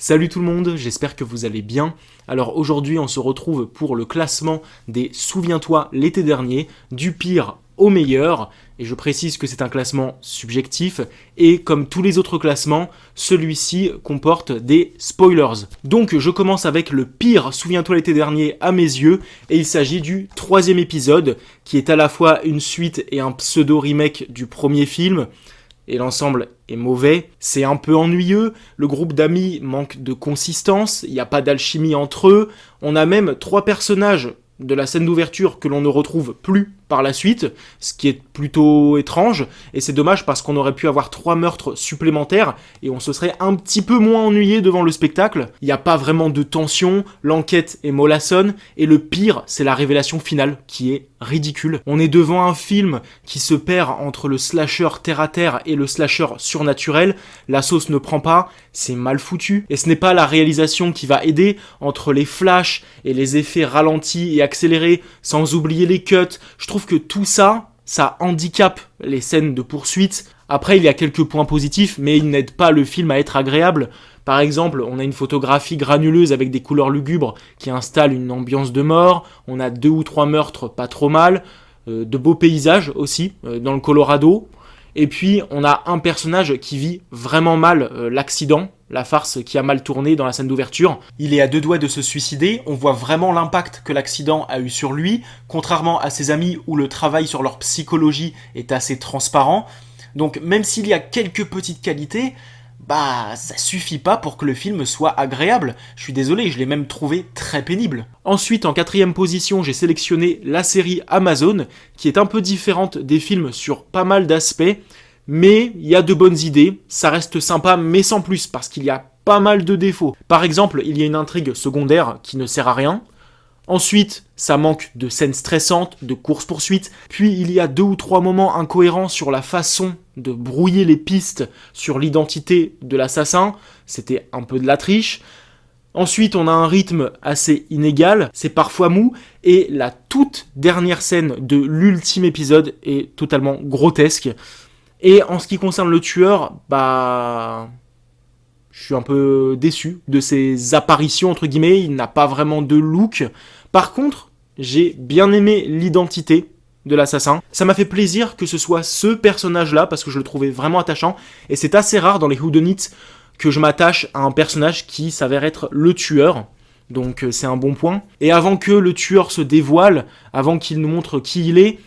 Salut tout le monde, j'espère que vous allez bien. Alors aujourd'hui on se retrouve pour le classement des Souviens-toi l'été dernier, du pire au meilleur, et je précise que c'est un classement subjectif, et comme tous les autres classements, celui-ci comporte des spoilers. Donc je commence avec le pire Souviens-toi l'été dernier à mes yeux, et il s'agit du 3e épisode, qui est à la fois une suite et un pseudo-remake du premier film, et l'ensemble est mauvais, c'est un peu ennuyeux, le groupe d'amis manque de consistance, il n'y a pas d'alchimie entre eux, on a même 3 personnages de la scène d'ouverture que l'on ne retrouve plus par la suite, ce qui est plutôt étrange, et c'est dommage parce qu'on aurait pu avoir 3 meurtres supplémentaires, et on se serait un petit peu moins ennuyé devant le spectacle. Il n'y a pas vraiment de tension, l'enquête est mollassonne, et le pire, c'est la révélation finale, qui est ridicule. On est devant un film qui se perd entre le slasher terre-à-terre et le slasher surnaturel, la sauce ne prend pas, c'est mal foutu, et ce n'est pas la réalisation qui va aider, entre les flashs et les effets ralentis et accélérés, sans oublier les cuts, je trouve que tout ça handicape les scènes de poursuite. Après, il y a quelques points positifs, mais ils n'aident pas le film à être agréable. Par exemple, on a une photographie granuleuse avec des couleurs lugubres qui installe une ambiance de mort, on a 2 ou 3 meurtres pas trop mal, de beaux paysages aussi, dans le Colorado, et puis on a un personnage qui vit vraiment mal l'accident, la farce qui a mal tourné dans la scène d'ouverture. Il est à 2 doigts de se suicider, on voit vraiment l'impact que l'accident a eu sur lui, contrairement à ses amis où le travail sur leur psychologie est assez transparent. Donc même s'il y a quelques petites qualités, ça suffit pas pour que le film soit agréable. Je suis désolé, je l'ai même trouvé très pénible. Ensuite, en 4e position, j'ai sélectionné la série Amazon, qui est un peu différente des films sur pas mal d'aspects, mais il y a de bonnes idées, ça reste sympa, mais sans plus, parce qu'il y a pas mal de défauts. Par exemple, il y a une intrigue secondaire qui ne sert à rien. Ensuite, ça manque de scènes stressantes, de courses-poursuites. Puis, il y a 2 ou 3 moments incohérents sur la façon de brouiller les pistes sur l'identité de l'assassin. C'était un peu de la triche. Ensuite, on a un rythme assez inégal, c'est parfois mou, et la toute dernière scène de l'ultime épisode est totalement grotesque. Et en ce qui concerne le tueur, je suis un peu déçu de ses apparitions, entre guillemets, il n'a pas vraiment de look. Par contre, j'ai bien aimé l'identité de l'assassin. Ça m'a fait plaisir que ce soit ce personnage-là, parce que je le trouvais vraiment attachant, et c'est assez rare dans les whodunits que je m'attache à un personnage qui s'avère être le tueur. Donc c'est un bon point. Et avant que le tueur se dévoile, avant qu'il nous montre qui il est,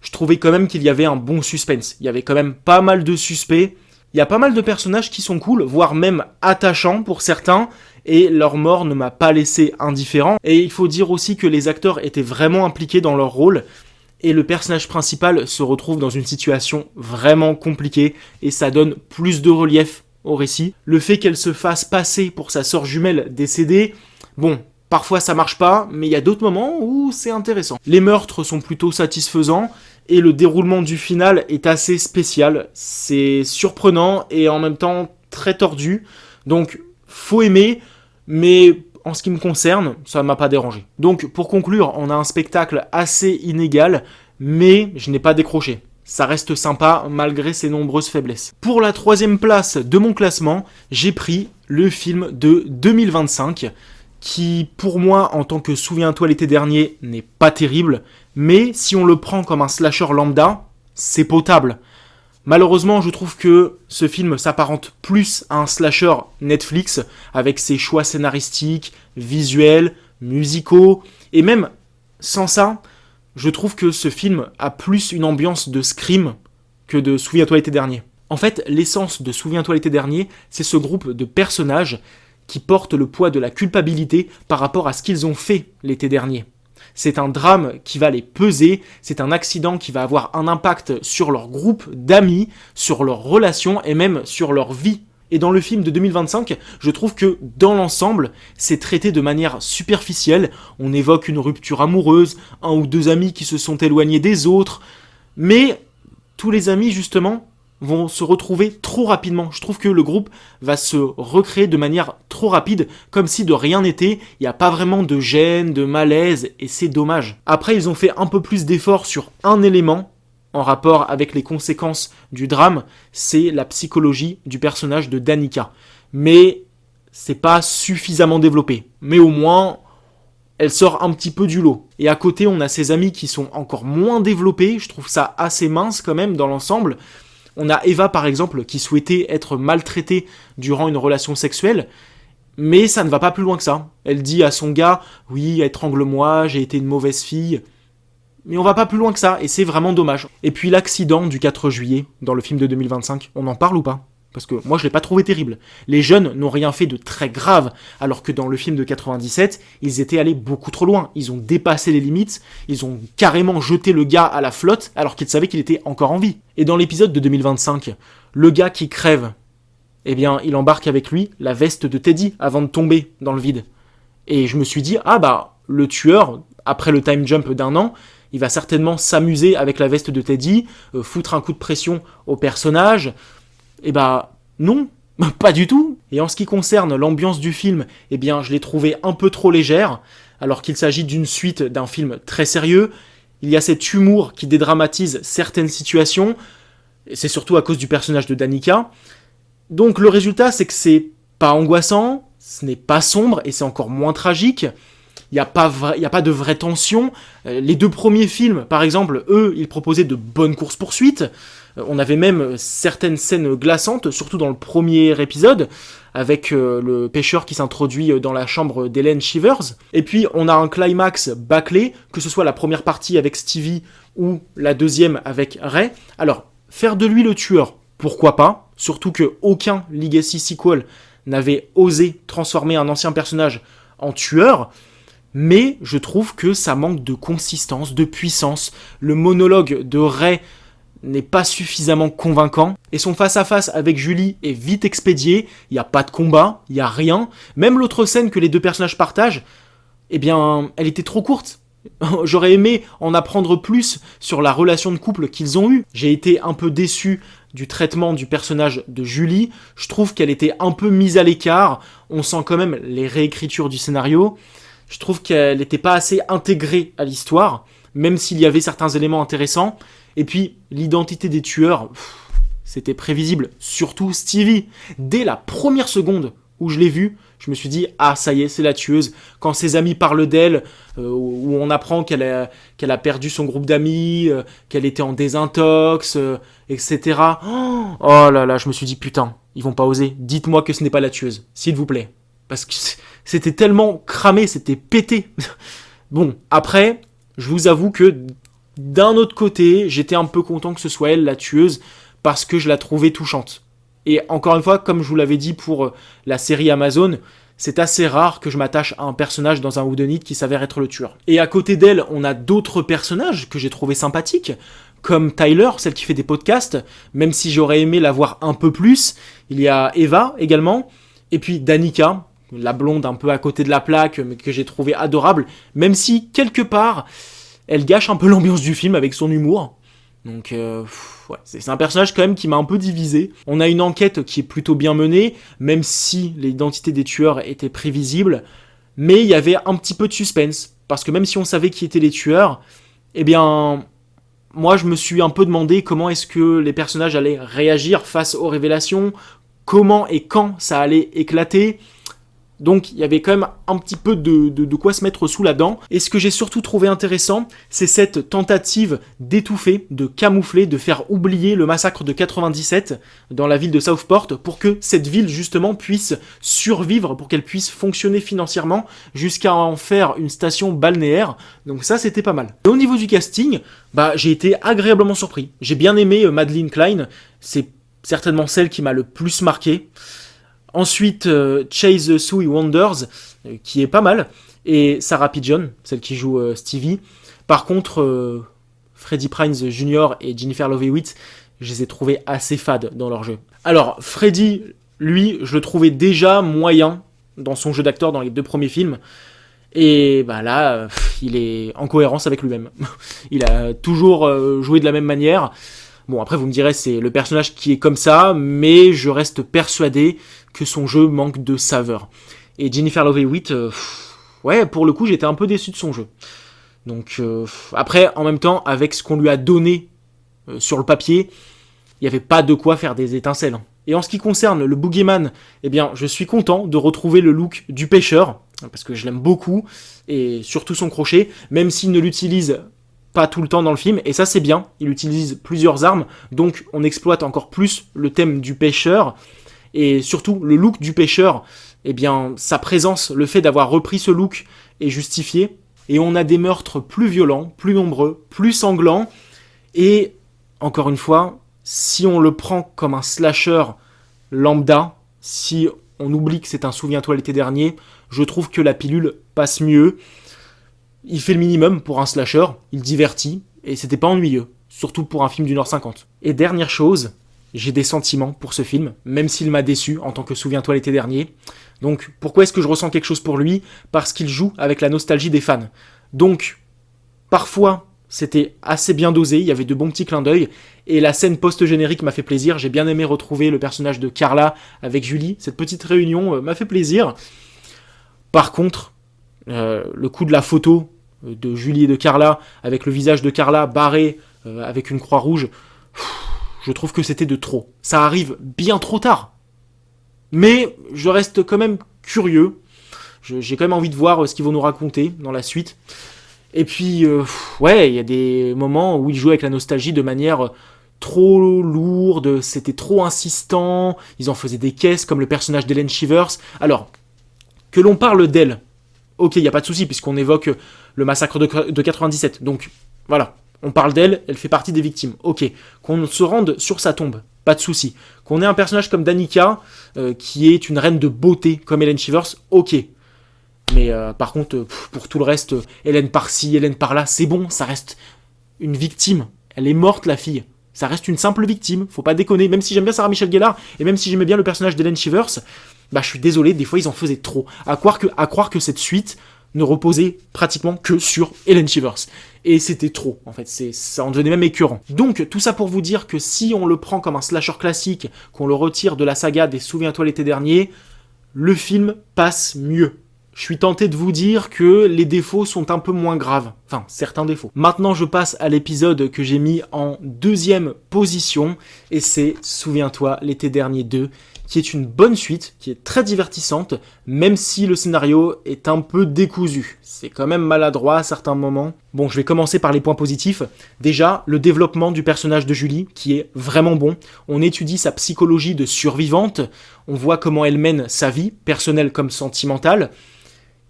je trouvais quand même qu'il y avait un bon suspense. Il y avait quand même pas mal de suspects. Il y a pas mal de personnages qui sont cool, voire même attachants pour certains, et leur mort ne m'a pas laissé indifférent. Et il faut dire aussi que les acteurs étaient vraiment impliqués dans leur rôle, et le personnage principal se retrouve dans une situation vraiment compliquée, et ça donne plus de relief au récit. Le fait qu'elle se fasse passer pour sa sœur jumelle décédée, parfois ça marche pas, mais il y a d'autres moments où c'est intéressant. Les meurtres sont plutôt satisfaisants, et le déroulement du final est assez spécial. C'est surprenant et en même temps très tordu. Donc faut aimer, mais en ce qui me concerne, ça m'a pas dérangé. Donc pour conclure, on a un spectacle assez inégal, mais je n'ai pas décroché. Ça reste sympa malgré ses nombreuses faiblesses. Pour la 3e place de mon classement, j'ai pris le film de 2025, qui pour moi en tant que Souviens-toi l'été dernier n'est pas terrible, mais si on le prend comme un slasher lambda, c'est potable. Malheureusement, je trouve que ce film s'apparente plus à un slasher Netflix, avec ses choix scénaristiques, visuels, musicaux, et même sans ça, je trouve que ce film a plus une ambiance de Scream que de Souviens-toi l'été dernier. En fait, l'essence de Souviens-toi l'été dernier, c'est ce groupe de personnages qui portent le poids de la culpabilité par rapport à ce qu'ils ont fait l'été dernier. C'est un drame qui va les peser, c'est un accident qui va avoir un impact sur leur groupe d'amis, sur leurs relations et même sur leur vie. Et dans le film de 2025, je trouve que dans l'ensemble, c'est traité de manière superficielle. On évoque une rupture amoureuse, 1 ou 2 amis qui se sont éloignés des autres, mais tous les amis justement vont se retrouver trop rapidement. Je trouve que le groupe va se recréer de manière trop rapide, comme si de rien n'était, il n'y a pas vraiment de gêne, de malaise, et c'est dommage. Après, ils ont fait un peu plus d'efforts sur un élément, en rapport avec les conséquences du drame, c'est la psychologie du personnage de Danica. Mais c'est pas suffisamment développé. Mais au moins, elle sort un petit peu du lot. Et à côté, on a ses amis qui sont encore moins développés. Je trouve ça assez mince quand même dans l'ensemble. On a Eva par exemple qui souhaitait être maltraitée durant une relation sexuelle. Mais ça ne va pas plus loin que ça. Elle dit à son gars, oui, étrangle-moi, j'ai été une mauvaise fille. Mais on va pas plus loin que ça, et c'est vraiment dommage. Et puis l'accident du 4 juillet, dans le film de 2025, on en parle ou pas ? Parce que moi je l'ai pas trouvé terrible. Les jeunes n'ont rien fait de très grave, alors que dans le film de 97, ils étaient allés beaucoup trop loin. Ils ont dépassé les limites, ils ont carrément jeté le gars à la flotte, alors qu'ils savaient qu'il était encore en vie. Et dans l'épisode de 2025, le gars qui crève, eh bien il embarque avec lui la veste de Teddy avant de tomber dans le vide. Et je me suis dit, ah bah, le tueur, après le time jump d'1 an, il va certainement s'amuser avec la veste de Teddy, foutre un coup de pression au personnage. Eh bah, non, pas du tout. Et en ce qui concerne l'ambiance du film, eh bien, je l'ai trouvé un peu trop légère, alors qu'il s'agit d'une suite d'un film très sérieux. Il y a cet humour qui dédramatise certaines situations, et c'est surtout à cause du personnage de Danica. Donc le résultat, c'est que c'est pas angoissant, ce n'est pas sombre, et c'est encore moins tragique. Il n'y a pas de vraie tension. Les 2 premiers films, par exemple, eux, ils proposaient de bonnes courses-poursuites. On avait même certaines scènes glaçantes, surtout dans le premier épisode, avec le pêcheur qui s'introduit dans la chambre d'Hélène Shivers. Et puis, on a un climax bâclé, que ce soit la première partie avec Stevie ou la deuxième avec Ray. Alors, faire de lui le tueur, pourquoi pas ? Surtout qu'aucun Legacy sequel n'avait osé transformer un ancien personnage en tueur. Mais je trouve que ça manque de consistance, de puissance. Le monologue de Ray n'est pas suffisamment convaincant. Et son face-à-face avec Julie est vite expédié. Il n'y a pas de combat, il n'y a rien. Même l'autre scène que les 2 personnages partagent, eh bien, elle était trop courte. J'aurais aimé en apprendre plus sur la relation de couple qu'ils ont eue. J'ai été un peu déçu du traitement du personnage de Julie. Je trouve qu'elle était un peu mise à l'écart. On sent quand même les réécritures du scénario. Je trouve qu'elle n'était pas assez intégrée à l'histoire, même s'il y avait certains éléments intéressants. Et puis, l'identité des tueurs, c'était prévisible. Surtout Stevie. Dès la première seconde où je l'ai vue, je me suis dit, ah ça y est, c'est la tueuse. Quand ses amis parlent d'elle, où on apprend qu'elle a perdu son groupe d'amis, qu'elle était en désintox, etc. Oh là là, je me suis dit, putain, ils vont pas oser. Dites-moi que ce n'est pas la tueuse, s'il vous plaît. Parce que c'était tellement cramé, c'était pété. Bon, après, je vous avoue que d'un autre côté, j'étais un peu content que ce soit elle la tueuse, parce que je la trouvais touchante. Et encore une fois, comme je vous l'avais dit pour la série Amazon, c'est assez rare que je m'attache à un personnage dans un whodunit qui s'avère être le tueur. Et à côté d'elle, on a d'autres personnages que j'ai trouvés sympathiques, comme Tyler, celle qui fait des podcasts, même si j'aurais aimé la voir un peu plus. Il y a Eva également, et puis Danica, la blonde un peu à côté de la plaque, mais que j'ai trouvé adorable, même si, quelque part, elle gâche un peu l'ambiance du film avec son humour. Donc, ouais, c'est un personnage quand même qui m'a un peu divisé. On a une enquête qui est plutôt bien menée, même si l'identité des tueurs était prévisible, mais il y avait un petit peu de suspense, parce que même si on savait qui étaient les tueurs, eh bien, moi je me suis un peu demandé comment est-ce que les personnages allaient réagir face aux révélations, comment et quand ça allait éclater. Donc il y avait quand même un petit peu de quoi se mettre sous la dent. Et ce que j'ai surtout trouvé intéressant, c'est cette tentative d'étouffer, de camoufler, de faire oublier le massacre de 97 dans la ville de Southport pour que cette ville justement puisse survivre, pour qu'elle puisse fonctionner financièrement jusqu'à en faire une station balnéaire. Donc ça c'était pas mal. Et au niveau du casting, j'ai été agréablement surpris. J'ai bien aimé Madeline Klein, c'est certainement celle qui m'a le plus marqué. Ensuite, Chase Sue Wonders, qui est pas mal, et Sarah Pigeon, celle qui joue Stevie. Par contre, Freddie Prinze Jr. et Jennifer Love Hewitt, je les ai trouvés assez fades dans leur jeu. Alors, Freddie, lui, je le trouvais déjà moyen dans son jeu d'acteur dans les 2 premiers films. Et là, il est en cohérence avec lui-même. Il a toujours joué de la même manière. Bon, après, vous me direz, c'est le personnage qui est comme ça, mais je reste persuadé que son jeu manque de saveur. Et Jennifer Love Hewitt, ouais, pour le coup, j'étais un peu déçu de son jeu. Donc, après, en même temps, avec ce qu'on lui a donné sur le papier, il n'y avait pas de quoi faire des étincelles. Et en ce qui concerne le boogeyman, eh bien, je suis content de retrouver le look du pêcheur, parce que je l'aime beaucoup, et surtout son crochet, même s'il ne l'utilise pas tout le temps dans le film, et ça c'est bien, il utilise plusieurs armes, donc on exploite encore plus le thème du pêcheur, et surtout le look du pêcheur, eh bien, sa présence, le fait d'avoir repris ce look est justifié, et on a des meurtres plus violents, plus nombreux, plus sanglants, et encore une fois, si on le prend comme un slasher lambda, si on oublie que c'est un Souviens-toi l'été dernier, je trouve que la pilule passe mieux. Il fait le minimum pour un slasher, il divertit, et c'était pas ennuyeux, surtout pour un film d'1h50. Et dernière chose, j'ai des sentiments pour ce film, même s'il m'a déçu en tant que Souviens-toi l'été dernier. Donc pourquoi est-ce que je ressens quelque chose pour lui ? Parce qu'il joue avec la nostalgie des fans. Donc, parfois, c'était assez bien dosé, il y avait de bons petits clins d'œil, et la scène post-générique m'a fait plaisir, j'ai bien aimé retrouver le personnage de Carla avec Julie, cette petite réunion m'a fait plaisir. Par contre, le coup de la photo de Julie et de Carla, avec le visage de Carla barré avec une croix rouge, je trouve que c'était de trop. Ça arrive bien trop tard. Mais je reste quand même curieux, j'ai quand même envie de voir ce qu'ils vont nous raconter dans la suite. Et puis, ouais, il y a des moments où il joue avec la nostalgie de manière trop lourde, c'était trop insistant, ils en faisaient des caisses comme le personnage d'Hélène Shivers. Alors, que l'on parle d'elle, ok, il n'y a pas de souci, puisqu'on évoque le massacre de 97, donc voilà, on parle d'elle, elle fait partie des victimes, ok. Qu'on se rende sur sa tombe, pas de souci. Qu'on ait un personnage comme Danica, qui est une reine de beauté comme Hélène Shivers, ok. Mais par contre, pour tout le reste, Hélène par-ci, Hélène par-là, c'est bon, ça reste une victime. Elle est morte, la fille. Ça reste une simple victime, faut pas déconner. Même si j'aime bien Sarah Michelle Gellar, et même si j'aimais bien le personnage d'Hélène Shivers, bah je suis désolé, des fois ils en faisaient trop. À croire que cette suite ne reposait pratiquement que sur Hélène Shivers. Et c'était trop, en fait, ça en devenait même écœurant. Donc, tout ça pour vous dire que si on le prend comme un slasher classique, qu'on le retire de la saga des Souviens-toi l'été dernier, le film passe mieux. Je suis tenté de vous dire que les défauts sont un peu moins graves. Enfin, certains défauts. Maintenant, je passe à l'épisode que j'ai mis en deuxième position, et c'est Souviens-toi l'été dernier 2, qui est une bonne suite, qui est très divertissante, même si le scénario est un peu décousu. C'est quand même maladroit à certains moments. Bon, je vais commencer par les points positifs. Déjà, le développement du personnage de Julie, qui est vraiment bon. On étudie sa psychologie de survivante, on voit comment elle mène sa vie, personnelle comme sentimentale,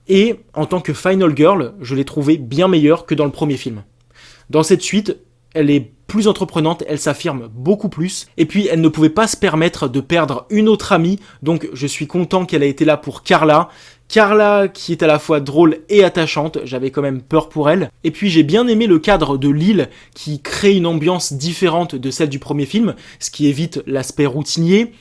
et en tant que Final Girl, je l'ai trouvée bien meilleure que dans le premier film. Dans cette suite, elle est plus entreprenante, elle s'affirme beaucoup plus, et puis elle ne pouvait pas se permettre de perdre une autre amie, donc je suis content qu'elle ait été là pour Carla. Carla qui est à la fois drôle et attachante, j'avais quand même peur pour elle. Et puis j'ai bien aimé le cadre de l'île qui crée une ambiance différente de celle du premier film, ce qui évite l'aspect routinier.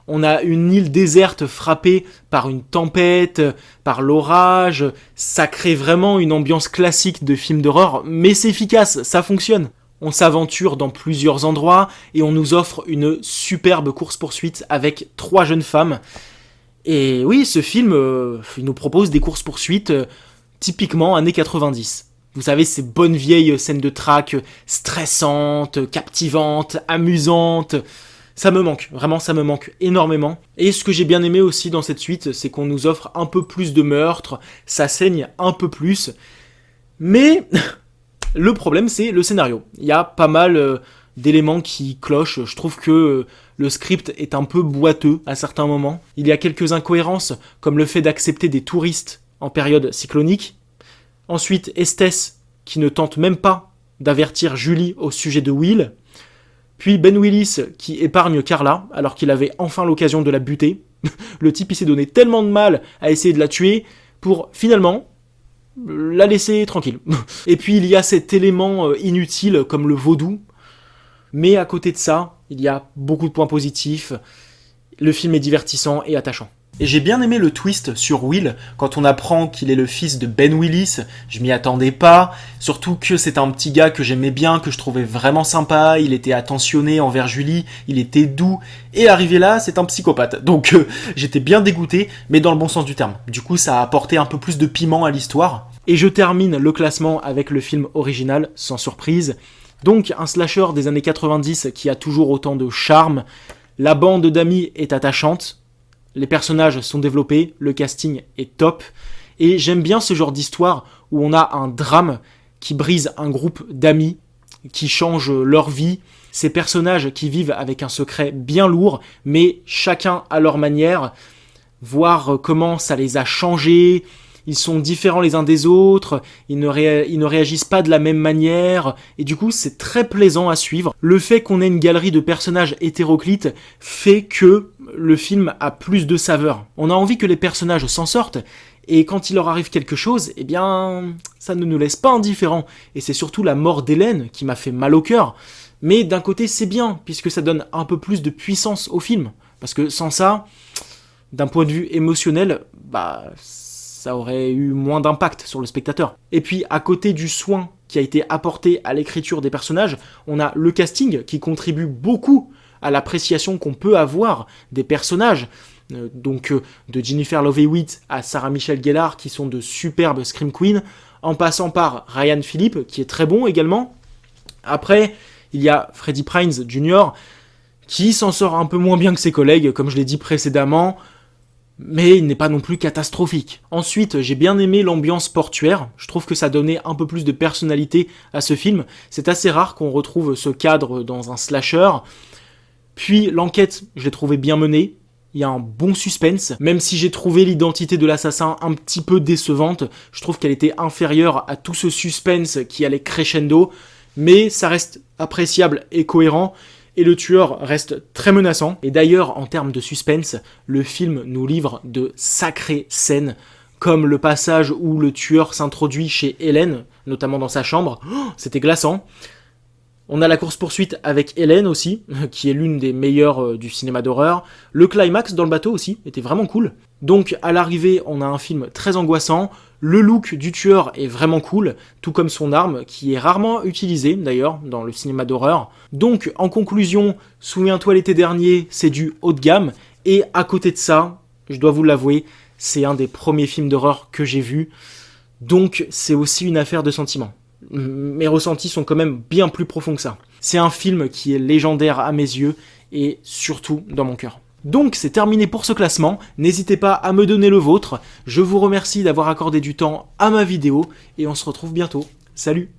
On a une île déserte frappée par une tempête, par l'orage, ça crée vraiment une ambiance classique de film d'horreur, mais c'est efficace, ça fonctionne. On s'aventure dans plusieurs endroits et on nous offre une superbe course-poursuite avec 3 jeunes femmes. Et oui, ce film, il nous propose des courses-poursuites typiquement années 90. Vous savez, ces bonnes vieilles scènes de track stressantes, captivantes, amusantes. Ça me manque, vraiment ça me manque énormément. Et ce que j'ai bien aimé aussi dans cette suite, c'est qu'on nous offre un peu plus de meurtres, ça saigne un peu plus. Mais le problème c'est le scénario. Il y a pas mal d'éléments qui clochent, je trouve que le script est un peu boiteux à certains moments. Il y a quelques incohérences, comme le fait d'accepter des touristes en période cyclonique. Ensuite, Estes, qui ne tente même pas d'avertir Julie au sujet de Will. Puis Ben Willis qui épargne Carla alors qu'il avait enfin l'occasion de la buter. Le type il s'est donné tellement de mal à essayer de la tuer pour finalement la laisser tranquille. Et puis il y a cet élément inutile comme le vaudou. Mais à côté de ça, il y a beaucoup de points positifs. Le film est divertissant et attachant. Et j'ai bien aimé le twist sur Will, quand on apprend qu'il est le fils de Ben Willis, je m'y attendais pas, surtout que c'est un petit gars que j'aimais bien, que je trouvais vraiment sympa, il était attentionné envers Julie, il était doux, et arrivé là, c'est un psychopathe. Donc j'étais bien dégoûté, mais dans le bon sens du terme. Du coup, ça a apporté un peu plus de piment à l'histoire. Et je termine le classement avec le film original, sans surprise. Donc un slasher des années 90 qui a toujours autant de charme. La bande d'amis est attachante, les personnages sont développés, le casting est top, et j'aime bien ce genre d'histoire où on a un drame qui brise un groupe d'amis, qui change leur vie, ces personnages qui vivent avec un secret bien lourd, mais chacun à leur manière, voir comment ça les a changés, ils sont différents les uns des autres, ils ne réagissent pas de la même manière, et du coup c'est très plaisant à suivre. Le fait qu'on ait une galerie de personnages hétéroclites fait que le film a plus de saveur. On a envie que les personnages s'en sortent, et quand il leur arrive quelque chose, eh bien, ça ne nous laisse pas indifférents. Et c'est surtout la mort d'Hélène qui m'a fait mal au cœur. Mais d'un côté c'est bien, puisque ça donne un peu plus de puissance au film. Parce que sans ça, d'un point de vue émotionnel, ça aurait eu moins d'impact sur le spectateur. Et puis, à côté du soin qui a été apporté à l'écriture des personnages, on a le casting qui contribue beaucoup à l'appréciation qu'on peut avoir des personnages. De Jennifer Love Hewitt à Sarah Michelle Gellar, qui sont de superbes Scream Queens, en passant par Ryan Phillippe, qui est très bon également. Après, il y a Freddie Prinze Jr., qui s'en sort un peu moins bien que ses collègues, comme je l'ai dit précédemment, mais il n'est pas non plus catastrophique. Ensuite, j'ai bien aimé l'ambiance portuaire, je trouve que ça donnait un peu plus de personnalité à ce film. C'est assez rare qu'on retrouve ce cadre dans un slasher. Puis l'enquête, je l'ai trouvé bien menée, il y a un bon suspense, même si j'ai trouvé l'identité de l'assassin un petit peu décevante, je trouve qu'elle était inférieure à tout ce suspense qui allait crescendo, mais ça reste appréciable et cohérent, et le tueur reste très menaçant. Et d'ailleurs, en termes de suspense, le film nous livre de sacrées scènes, comme le passage où le tueur s'introduit chez Hélène, notamment dans sa chambre. Oh, c'était glaçant. On a la course-poursuite avec Hélène aussi, qui est l'une des meilleures du cinéma d'horreur. Le climax dans le bateau aussi était vraiment cool. Donc à l'arrivée, on a un film très angoissant. Le look du tueur est vraiment cool, tout comme son arme, qui est rarement utilisée d'ailleurs dans le cinéma d'horreur. Donc en conclusion, Souviens-toi l'été dernier, c'est du haut de gamme. Et à côté de ça, je dois vous l'avouer, c'est un des premiers films d'horreur que j'ai vu. Donc c'est aussi une affaire de sentiments. Mes ressentis sont quand même bien plus profonds que ça. C'est un film qui est légendaire à mes yeux et surtout dans mon cœur. Donc c'est terminé pour ce classement, n'hésitez pas à me donner le vôtre, je vous remercie d'avoir accordé du temps à ma vidéo et on se retrouve bientôt. Salut!